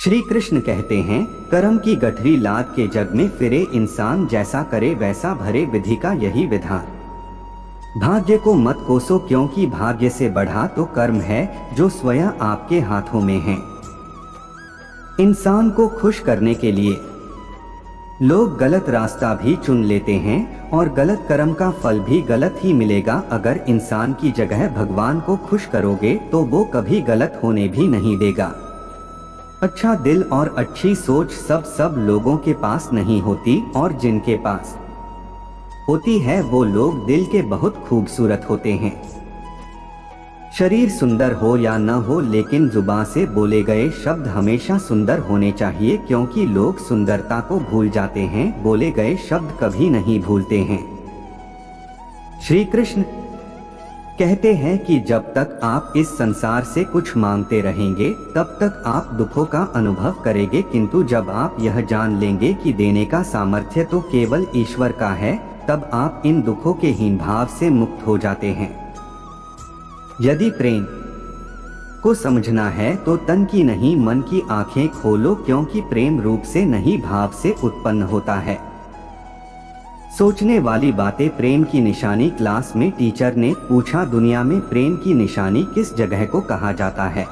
श्री कृष्ण कहते हैं, कर्म की गठरी लाद के जग में फिरे इंसान, जैसा करे वैसा भरे, विधि का यही विधान। भाग्य को मत कोसो, क्योंकि भाग्य से बढ़ा तो कर्म है जो स्वयं आपके हाथों में है। इंसान को खुश करने के लिए लोग गलत रास्ता भी चुन लेते हैं और गलत कर्म का फल भी गलत ही मिलेगा। अगर इंसान की जगह भगवान को खुश करोगे तो वो कभी गलत होने भी नहीं देगा। अच्छा दिल और अच्छी सोच सब लोगों के पास नहीं होती, और जिनके पास होती है वो लोग दिल के बहुत खूबसूरत होते हैं। शरीर सुंदर हो या न हो, लेकिन जुबान से बोले गए शब्द हमेशा सुंदर होने चाहिए, क्योंकि लोग सुंदरता को भूल जाते हैं, बोले गए शब्द कभी नहीं भूलते हैं। श्री कृष्ण कहते हैं कि जब तक आप इस संसार से कुछ मांगते रहेंगे तब तक आप दुखों का अनुभव करेंगे, किंतु जब आप यह जान लेंगे कि देने का सामर्थ्य तो केवल ईश्वर का है, तब आप इन दुखों के हीन भाव से मुक्त हो जाते हैं। यदि प्रेम को समझना है तो तन की नहीं मन की आंखें खोलो, क्योंकि प्रेम रूप से नहीं भाव से उत्पन्न होता है। सोचने वाली बातें प्रेम की निशानी। क्लास में टीचर ने पूछा, दुनिया में प्रेम की निशानी किस जगह को कहा जाता है?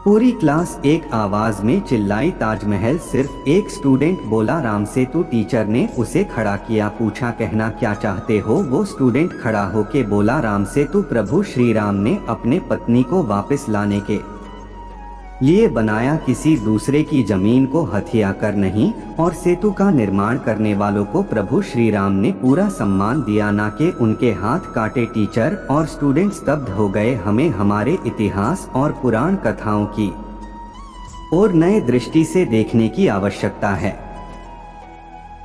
पूरी क्लास एक आवाज में चिल्लाई, ताजमहल। सिर्फ एक स्टूडेंट बोला, राम सेतु। टीचर ने उसे खड़ा किया, पूछा, कहना क्या चाहते हो? वो स्टूडेंट खड़ा होके बोला, राम सेतु। प्रभु श्री राम ने अपने पत्नी को वापस लाने के लिए बनाया, किसी दूसरे की जमीन को हथिया कर नहीं, और सेतु का निर्माण करने वालों को प्रभु श्री राम ने पूरा सम्मान दिया, ना कि उनके हाथ काटे। टीचर और स्टूडेंट स्तब्ध हो गए। हमें हमारे इतिहास और पुराण कथाओं की और नए दृष्टि से देखने की आवश्यकता है।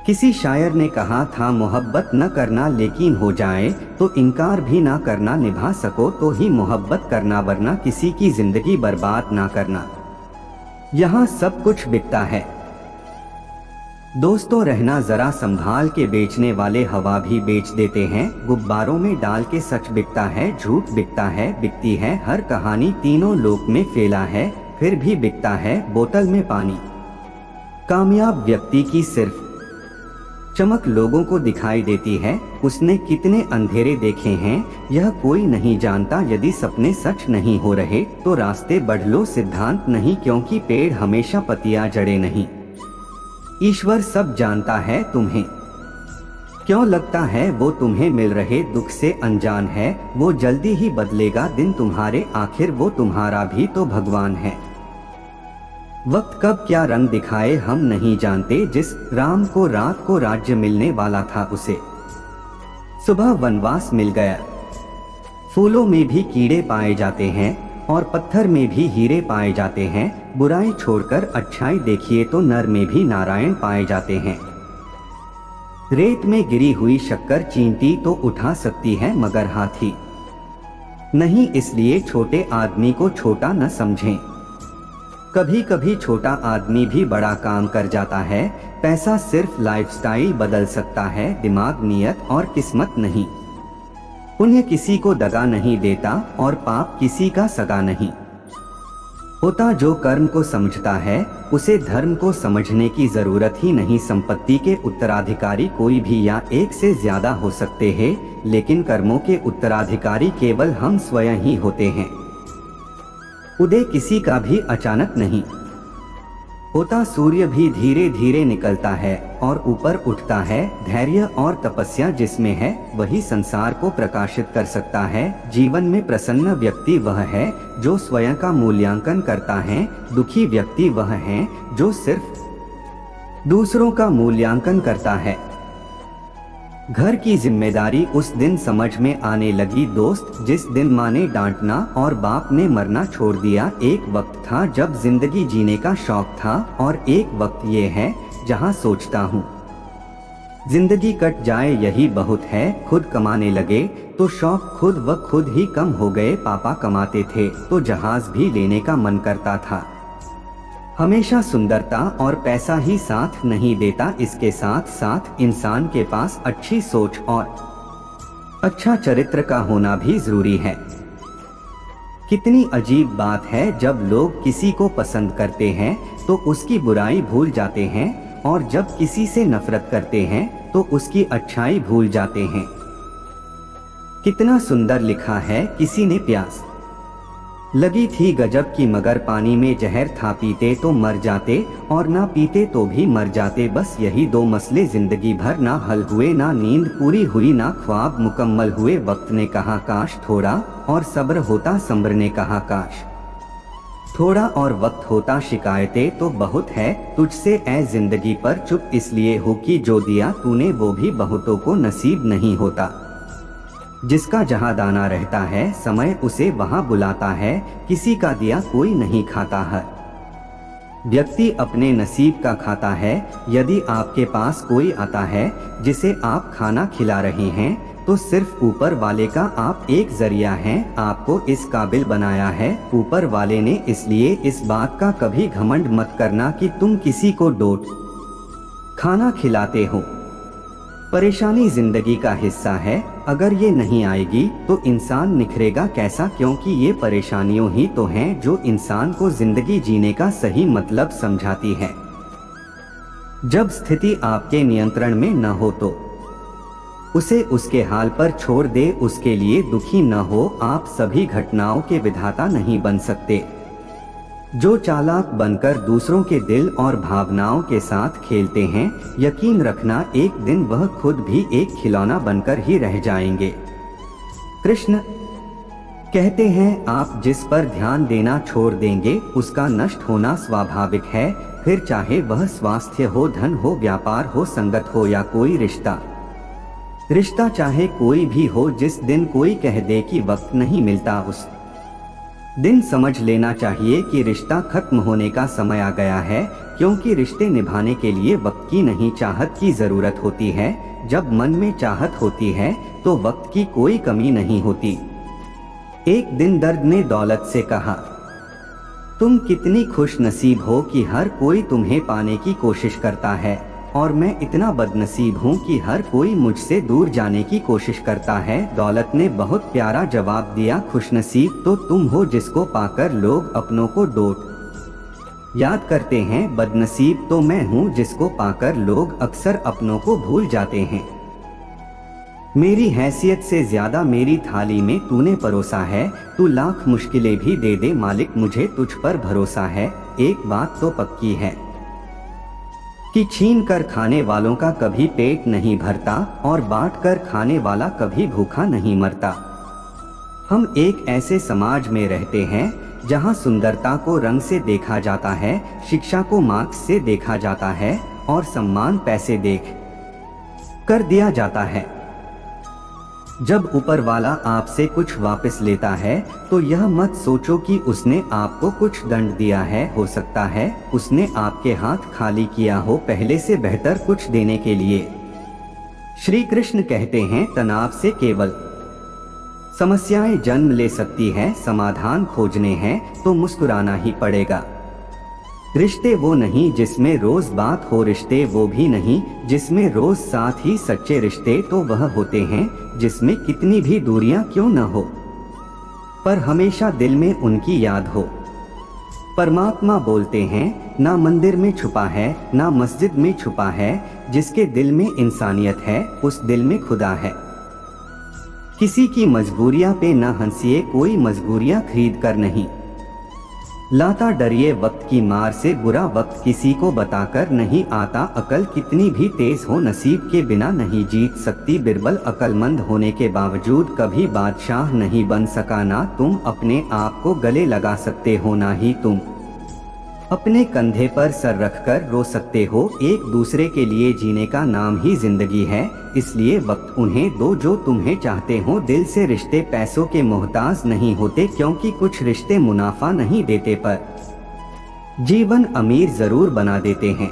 किसी शायर ने कहा था, मोहब्बत न करना, लेकिन हो जाए तो इनकार भी ना करना, निभा सको तो ही मोहब्बत करना, वरना किसी की जिंदगी बर्बाद ना करना। यहाँ सब कुछ बिकता है दोस्तों, रहना जरा संभाल के। बेचने वाले हवा भी बेच देते हैं, गुब्बारों में डाल के। सच बिकता है, झूठ बिकता है, बिकती है हर कहानी, तीनों लोक में फैला है, फिर भी बिकता है बोतल में पानी। कामयाब व्यक्ति की सिर्फ चमक लोगों को दिखाई देती है, उसने कितने अंधेरे देखे हैं यह कोई नहीं जानता। यदि सपने सच नहीं हो रहे तो रास्ते बढ़ लो, सिद्धांत नहीं, क्योंकि पेड़ हमेशा पतिया जड़े नहीं। ईश्वर सब जानता है, तुम्हें क्यों लगता है वो तुम्हें मिल रहे दुख से अनजान है? वो जल्दी ही बदलेगा दिन तुम्हारे, आखिर वो तुम्हारा भी तो भगवान है। वक्त कब क्या रंग दिखाए हम नहीं जानते, जिस राम को रात को राज्य मिलने वाला था उसे सुबह वनवास मिल गया। फूलों में भी कीड़े पाए जाते हैं और पत्थर में भी हीरे पाए जाते हैं। बुराई छोड़कर अच्छाई देखिए तो नर में भी नारायण पाए जाते हैं। रेत में गिरी हुई शक्कर चींटी तो उठा सकती है मगर हाथी नहीं, इसलिए छोटे आदमी को छोटा न समझें। कभी कभी छोटा आदमी भी बड़ा काम कर जाता है। पैसा सिर्फ लाइफस्टाइल बदल सकता है, दिमाग, नियत और किस्मत नहीं। पुण्य किसी को दगा नहीं देता और पाप किसी का सगा नहीं होता। जो कर्म को समझता है उसे धर्म को समझने की जरूरत ही नहीं। संपत्ति के उत्तराधिकारी कोई भी या एक से ज्यादा हो सकते हैं, लेकिन कर्मों के उत्तराधिकारी केवल हम स्वयं ही होते हैं। उदय किसी का भी अचानक नहीं होता, सूर्य भी धीरे धीरे निकलता है और ऊपर उठता है। धैर्य और तपस्या जिसमें है वही संसार को प्रकाशित कर सकता है। जीवन में प्रसन्न व्यक्ति वह है जो स्वयं का मूल्यांकन करता है, दुखी व्यक्ति वह है जो सिर्फ दूसरों का मूल्यांकन करता है। घर की जिम्मेदारी उस दिन समझ में आने लगी दोस्त, जिस दिन माँ ने डांटना और बाप ने मरना छोड़ दिया। एक वक्त था जब जिंदगी जीने का शौक था, और एक वक्त ये है जहाँ सोचता हूँ जिंदगी कट जाए यही बहुत है। खुद कमाने लगे तो शौक खुद व खुद ही कम हो गए। पापा कमाते थे तो जहाज भी लेने का मन करता था। हमेशा सुंदरता और पैसा ही साथ नहीं देता, इसके साथ साथ इंसान के पास अच्छी सोच और अच्छा चरित्र का होना भी जरूरी है। कितनी अजीब बात है, जब लोग किसी को पसंद करते हैं तो उसकी बुराई भूल जाते हैं, और जब किसी से नफरत करते हैं तो उसकी अच्छाई भूल जाते हैं। कितना सुंदर लिखा है, किसी ने प्यास लगी थी गजब की, मगर पानी में जहर था, पीते तो मर जाते और ना पीते तो भी मर जाते। बस यही दो मसले जिंदगी भर ना हल हुए, ना नींद पूरी हुई, ना ख्वाब मुकम्मल हुए। वक्त ने कहा काश थोड़ा और सब्र होता, सब्र ने कहा काश थोड़ा और वक्त होता। शिकायतें तो बहुत है तुझसे ऐ जिंदगी, पर चुप इसलिए हो कि जो दिया तूने वो भी बहुतों को नसीब नहीं होता। जिसका जहाँ दाना रहता है समय उसे वहाँ बुलाता है, किसी का दिया कोई नहीं खाता। हर व्यक्ति अपने नसीब का खाता है। यदि आपके पास कोई आता है जिसे आप खाना खिला रहे हैं तो सिर्फ ऊपर वाले का आप एक जरिया हैं, आपको इस काबिल बनाया है ऊपर वाले ने। इसलिए इस बात का कभी घमंड मत करना कि तुम किसी को डोट खाना खिलाते हो। परेशानी जिंदगी का हिस्सा है, अगर ये नहीं आएगी तो इंसान निखरेगा कैसा, क्योंकि ये परेशानियों ही तो हैं जो इंसान को जिंदगी जीने का सही मतलब समझाती है। जब स्थिति आपके नियंत्रण में न हो तो उसे उसके हाल पर छोड़ दे, उसके लिए दुखी न हो। आप सभी घटनाओं के विधाता नहीं बन सकते। जो चालाक बनकर दूसरों के दिल और भावनाओं के साथ खेलते हैं, यकीन रखना एक दिन वह खुद भी एक खिलौना बनकर ही रह जाएंगे। कृष्ण कहते हैं, आप जिस पर ध्यान देना छोड़ देंगे उसका नष्ट होना स्वाभाविक है, फिर चाहे वह स्वास्थ्य हो, धन हो, व्यापार हो, संगत हो या कोई रिश्ता चाहे कोई भी हो। जिस दिन कोई कह दे कि वक्त नहीं मिलता, उस दिन समझ लेना चाहिए कि रिश्ता खत्म होने का समय आ गया है, क्योंकि रिश्ते निभाने के लिए वक्त की नहीं चाहत की जरूरत होती है। जब मन में चाहत होती है तो वक्त की कोई कमी नहीं होती। एक दिन दर्द ने दौलत से कहा, तुम कितनी खुश नसीब हो कि हर कोई तुम्हें पाने की कोशिश करता है, और मैं इतना बदनसीब हूँ कि हर कोई मुझसे दूर जाने की कोशिश करता है। दौलत ने बहुत प्यारा जवाब दिया, खुशनसीब तो तुम हो जिसको पाकर लोग अपनों को डोट याद करते हैं, बदनसीब तो मैं हूँ जिसको पाकर लोग अक्सर अपनों को भूल जाते हैं। मेरी हैसियत से ज्यादा मेरी थाली में तूने परोसा है, तू लाख मुश्किलें भी दे दे मालिक, मुझे तुझ पर भरोसा है। एक बात तो पक्की है कि छीन कर खाने वालों का कभी पेट नहीं भरता और बांट कर खाने वाला कभी भूखा नहीं मरता। हम एक ऐसे समाज में रहते हैं जहां सुंदरता को रंग से देखा जाता है, शिक्षा को मार्क्स से देखा जाता है और सम्मान पैसे देख कर दिया जाता है। जब ऊपर वाला आपसे कुछ वापस लेता है तो यह मत सोचो कि उसने आपको कुछ दंड दिया है, हो सकता है उसने आपके हाथ खाली किया हो पहले से बेहतर कुछ देने के लिए। श्री कृष्ण कहते हैं, तनाव से केवल समस्याएं जन्म ले सकती हैं, समाधान खोजने हैं तो मुस्कुराना ही पड़ेगा। रिश्ते वो नहीं जिसमें रोज बात हो, रिश्ते वो भी नहीं जिसमें रोज साथ ही सच्चे रिश्ते तो वह होते हैं जिसमें कितनी भी दूरियां क्यों न हो, पर हमेशा दिल में उनकी याद हो। परमात्मा बोलते हैं, ना मंदिर में छुपा है ना मस्जिद में छुपा है, जिसके दिल में इंसानियत है उस दिल में खुदा है। किसी की मजबूरियां पे न हंसिए, कोई मजबूरियां खरीद कर नहीं लाता। डरिए वक्त की मार से, बुरा वक्त किसी को बताकर नहीं आता। अकल कितनी भी तेज हो नसीब के बिना नहीं जीत सकती। बिरबल अकलमंद होने के बावजूद कभी बादशाह नहीं बन सका। ना तुम अपने आप को गले लगा सकते हो, ना ही तुम अपने कंधे पर सर रखकर रो सकते हो। एक दूसरे के लिए जीने का नाम ही जिंदगी है, इसलिए वक्त उन्हें दो जो तुम्हें चाहते हो। दिल से रिश्ते पैसों के मोहताज नहीं होते, क्योंकि कुछ रिश्ते मुनाफा नहीं देते पर जीवन अमीर जरूर बना देते हैं।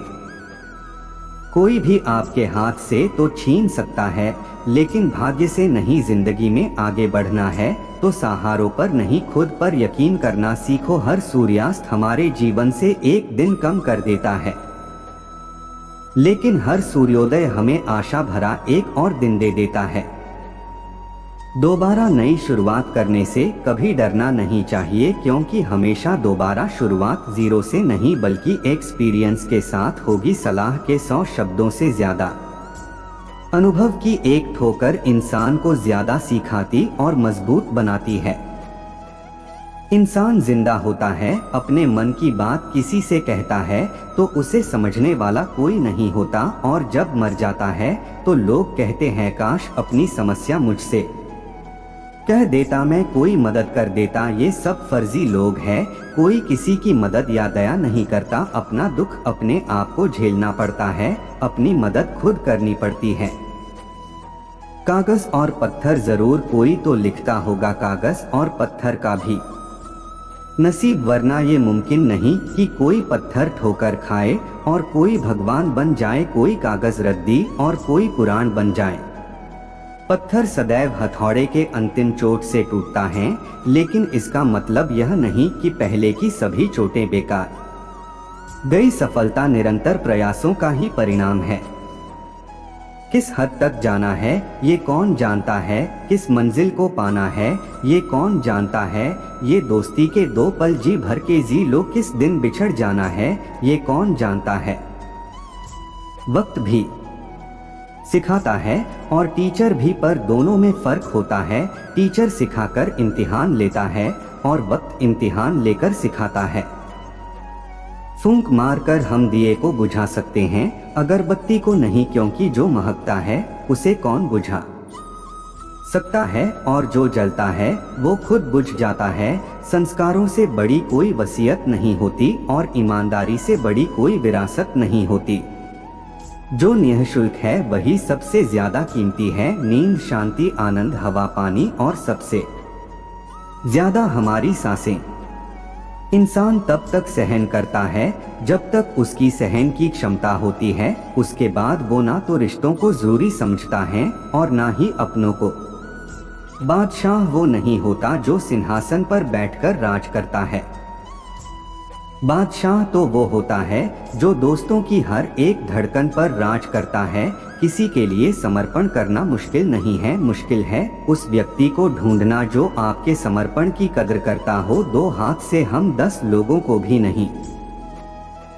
कोई भी आपके हाथ से तो छीन सकता है, लेकिन भाग्य से नहीं। जिंदगी में आगे बढ़ना है तो सहारों पर नहीं खुद पर यकीन करना सीखो। हर सूर्यास्त हमारे जीवन से एक दिन कम कर देता है, लेकिन हर सूर्योदय हमें आशा भरा एक और दिन दे देता है। दोबारा नई शुरुआत करने से कभी डरना नहीं चाहिए, क्योंकि हमेशा दोबारा शुरुआत जीरो से नहीं बल्कि एक्सपीरियंस के साथ होगी। सलाह के 100 शब्दों से ज्यादा अनुभव की एक ठोकर इंसान को ज्यादा सिखाती और मजबूत बनाती है। इंसान जिंदा होता है, अपने मन की बात किसी से कहता है तो उसे समझने वाला कोई नहीं होता, और जब मर जाता है तो लोग कहते हैं काश अपनी समस्या मुझसे कह देता, मैं कोई मदद कर देता। ये सब फर्जी लोग हैं, कोई किसी की मदद या दया नहीं करता। अपना दुख अपने आप को झेलना पड़ता है, अपनी मदद खुद करनी पड़ती है। कागज और पत्थर जरूर कोई तो लिखता होगा, कागज और पत्थर का भी नसीब, वरना ये मुमकिन नहीं कि कोई पत्थर ठोकर खाए और कोई भगवान बन जाए, कोई कागज रद्दी और कोई पुराण बन जाए। पत्थर सदैव हथौड़े के अंतिम चोट से टूटता है, लेकिन इसका मतलब यह नहीं कि पहले की सभी चोटें बेकार गई। सफलता निरंतर प्रयासों का ही परिणाम है। किस हद तक जाना है ये कौन जानता है, किस मंजिल को पाना है ये कौन जानता है। ये दोस्ती के 2 पल जी भर के जी लो, किस दिन बिछड़ जाना है ये कौन जानता है। वक्त भी सिखाता है और टीचर भी, पर दोनों में फर्क होता है। टीचर सिखाकर इम्तिहान लेता है और वक्त इम्तिहान लेकर सिखाता है। फूंक मारकर हम दिए को बुझा सकते हैं, अगरबत्ती को नहीं, क्योंकि जो महकता है उसे कौन बुझा सकता है, और जो जलता है वो खुद बुझ जाता है। संस्कारों से बड़ी कोई वसीयत नहीं होती और ईमानदारी से बड़ी कोई विरासत नहीं होती। जो निःशुल्क है वही सबसे ज्यादा कीमती है। नींद, शांति, आनंद, हवा, पानी और सबसे ज्यादा हमारी सांसें। इंसान तब तक सहन करता है जब तक उसकी सहन की क्षमता होती है, उसके बाद वो ना तो रिश्तों को जरूरी समझता है और ना ही अपनों को। बादशाह वो नहीं होता जो सिंहासन पर बैठकर राज करता है। बादशाह तो वो होता है जो दोस्तों की हर एक धड़कन पर राज करता है। किसी के लिए समर्पण करना मुश्किल नहीं है, मुश्किल है उस व्यक्ति को ढूंढना जो आपके समर्पण की कदर करता हो। 2 हाथ से हम 10 लोगों को भी नहीं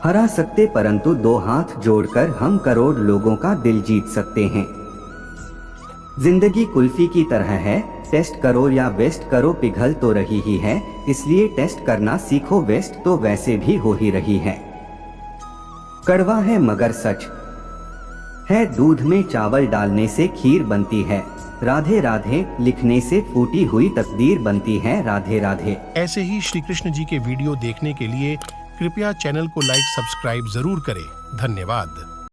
हरा सकते, परंतु 2 हाथ जोड़कर हम करोड़ लोगों का दिल जीत सकते हैं। जिंदगी कुल्फी की तरह है, टेस्ट करो या वेस्ट करो पिघल तो रही ही है, इसलिए टेस्ट करना सीखो, वेस्ट तो वैसे भी हो ही रही है। कड़वा है मगर सच है, दूध में चावल डालने से खीर बनती है। राधे राधे लिखने से फूटी हुई तकदीर बनती है। राधे राधे। ऐसे ही श्री कृष्ण जी के वीडियो देखने के लिए कृपया चैनल को लाइक सब्सक्राइब जरूर करें। धन्यवाद।